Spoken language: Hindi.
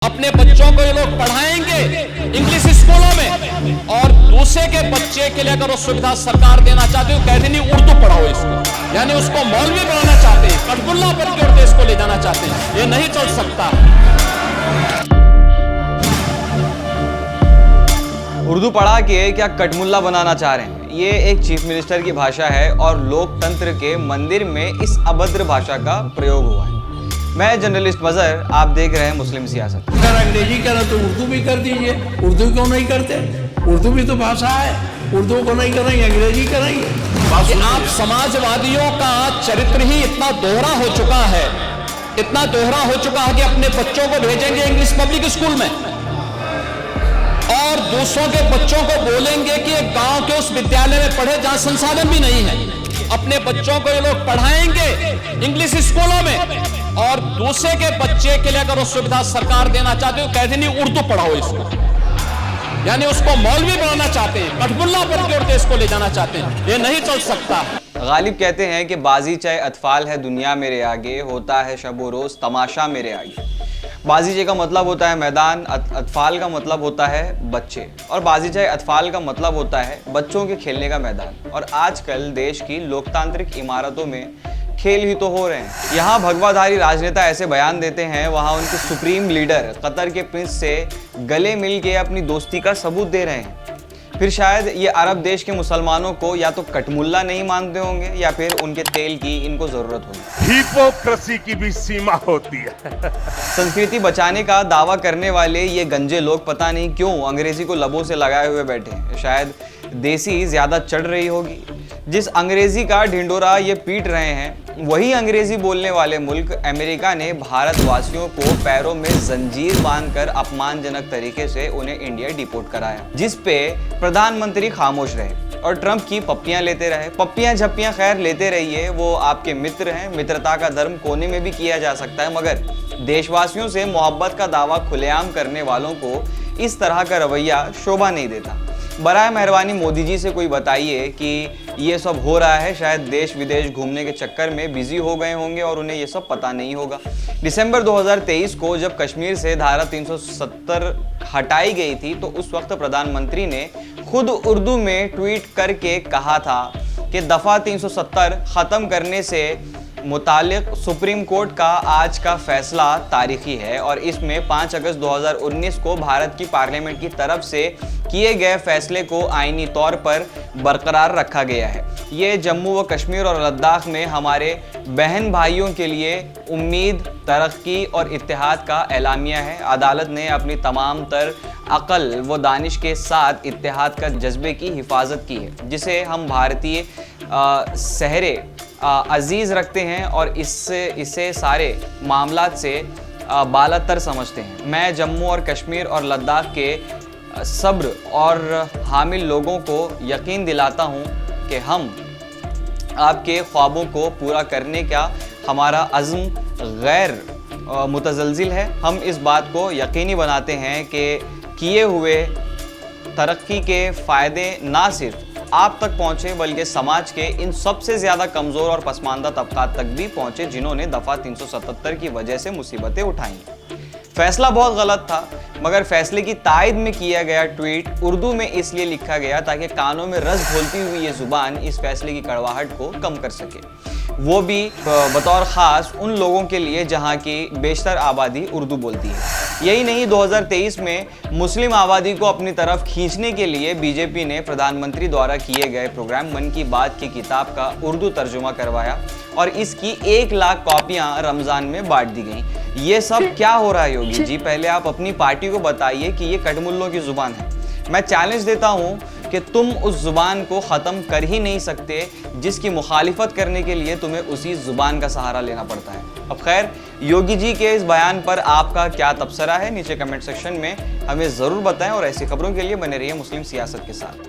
अपने बच्चों को ये लोग पढ़ाएंगे इंग्लिश स्कूलों में, और दूसरे के बच्चे के लिए अगर वो सुविधा सरकार देना चाहती है, कहते नहीं उर्दू पढ़ाओ इसको, यानी उसको मौलवी बनाना चाहते हैं, कटबुल्ला पर की ओर देश को ले जाना चाहते हैं। ये नहीं चल सकता। उर्दू पढ़ा के क्या कटमुल्ला बनाना चाह रहे हैं? ये एक चीफ मिनिस्टर की भाषा है और लोकतंत्र के मंदिर में इस अभद्र भाषा का प्रयोग हुआ है। मैं जर्नलिस्ट मजहर, आप देख रहे हैं मुस्लिम सियासत। अगर अंग्रेजी करें तो उर्दू भी कर दीजिए। उर्दू क्यों नहीं करते? उर्दू भी तो भाषा है। उर्दू को नहीं करेंगे, अंग्रेजी करेंगे। कि आप समाजवादियों का चरित्र ही इतना दोहरा हो चुका है, इतना दोहरा हो चुका है कि अपने बच्चों को भेजेंगे इंग्लिश पब्लिक स्कूल में और दूसरों के बच्चों को बोलेंगे कि एक गांव के उस विद्यालय में पढ़े जहां संसाधन भी नहीं है। अपने बच्चों को ये लोग पढ़ाएंगे इंग्लिश स्कूलों में, और दूसरे के बच्चे के लिए अगर वो सुविधा सरकार देना चाहती है, कहते नहीं उर्दू पढ़ाओ इसको, यानी उसको मौलवी बनाना चाहते हैं, कटबुल्ला पर की ओर देश को ले जाना चाहते हैं। ये नहीं चल सकता। गालिब कहते हैं कि बाजी चाहे अतफाल है दुनिया मेरे आगे, होता है शबो रोज तमाशा मेरे आगे। बाजीचे का मतलब होता है मैदान, अतफाल का मतलब होता है बच्चे, और बाजीचाए अतफाल का मतलब होता है बच्चों के खेलने का मैदान। और आजकल देश की लोकतांत्रिक इमारतों में खेल ही तो हो रहे हैं। यहाँ भगवाधारी राजनेता ऐसे बयान देते हैं, वहाँ उनके सुप्रीम लीडर कतर के प्रिंस से गले मिल के अपनी दोस्ती का सबूत दे रहे हैं। फिर शायद ये अरब देश के मुसलमानों को या तो कटमुल्ला नहीं मानते होंगे या फिर उनके तेल की इनको जरूरत होगी। हिपोक्रेसी की भी सीमा होती है। संस्कृति बचाने का दावा करने वाले ये गंजे लोग पता नहीं क्यों अंग्रेजी को लबों से लगाए हुए बैठे हैं। शायद देसी ज्यादा चढ़ रही होगी। जिस अंग्रेजी का ढिंडोरा ये पीट रहे हैं, वही अंग्रेजी बोलने वाले मुल्क अमेरिका ने भारतवासियों को पैरों में जंजीर बांधकर अपमानजनक तरीके से उन्हें इंडिया डिपोर्ट कराया, जिस पे प्रधानमंत्री खामोश रहे और ट्रंप की पप्पियां लेते रहे। पप्पियां झप्पियां खैर लेते रहिए, वो आपके मित्र हैं। मित्रता का धर्म कोने में भी किया जा सकता है, मगर देशवासियों से मोहब्बत का दावा खुलेआम करने वालों को इस तरह का रवैया शोभा नहीं देता। बराए मेहरबानी मोदी जी से कोई बताइए कि ये सब हो रहा है। शायद देश विदेश घूमने के चक्कर में बिजी हो गए होंगे और उन्हें ये सब पता नहीं होगा। दिसंबर 2023 को जब कश्मीर से धारा 370 हटाई गई थी, तो उस वक्त प्रधानमंत्री ने खुद उर्दू में ट्वीट करके कहा था कि दफा 370 खत्म करने से मुतालिक सुप्रीम कोर्ट का आज का फैसला तारीखी है और इसमें 5 अगस्त 2019 को भारत की पार्लियामेंट की तरफ से किए गए फैसले को आईनी तौर पर बरकरार रखा गया है। ये जम्मू व कश्मीर और लद्दाख में हमारे बहन भाइयों के लिए उम्मीद, तरक्की और इत्तेहाद का एलामिया है। अदालत ने अपनी तमाम तर अकल व दानिश के साथ इत्तेहाद का जज्बे की हिफाजत की है, जिसे हम भारतीय सहरे अजीज़ रखते हैं और इसे सारे मामलात से बालातर समझते हैं। मैं जम्मू और कश्मीर और लद्दाख के सब्र और हामिल लोगों को यकीन दिलाता हूं कि हम आपके ख्वाबों को पूरा करने का हमारा अज़्म गैर मुतज़लज़िल है। हम इस बात को यकीनी बनाते हैं कि किए हुए तरक्की के फ़ायदे ना सिर्फ आप तक पहुंचे बल्कि समाज के इन सबसे ज़्यादा कमज़ोर और पसमानदा तबकात तक भी पहुंचे जिन्होंने दफ़ा 377 की वजह से मुसीबतें उठाई। फैसला बहुत गलत था, मगर फैसले की तायद में किया गया ट्वीट उर्दू में इसलिए लिखा गया ताकि कानों में रस घोलती हुई ये ज़ुबान इस फैसले की कड़वाहट को कम कर सके, वो भी बतौर ख़ास उन लोगों के लिए जहां की बेशतर आबादी उर्दू बोलती है। यही नहीं, 2023 में मुस्लिम आबादी को अपनी तरफ खींचने के लिए बीजेपी ने प्रधानमंत्री द्वारा किए गए प्रोग्राम मन की बात की किताब का उर्दू तर्जुमा करवाया और इसकी 1 लाख कॉपियां रमज़ान में बांट दी गई। ये सब क्या हो रहा है योगी जी? पहले आप अपनी पार्टी को बताइए कि ये कटमुल्लों की ज़ुबान है। मैं चैलेंज देता हूं कि तुम उस ज़ुबान को ख़त्म कर ही नहीं सकते जिसकी मुखालिफत करने के लिए तुम्हें उसी ज़ुबान का सहारा लेना पड़ता है। अब खैर, योगी जी के इस बयान पर आपका क्या तबसरा है? नीचे कमेंट सेक्शन में हमें ज़रूर बताएं और ऐसी खबरों के लिए बने रहिए मुस्लिम सियासत के साथ।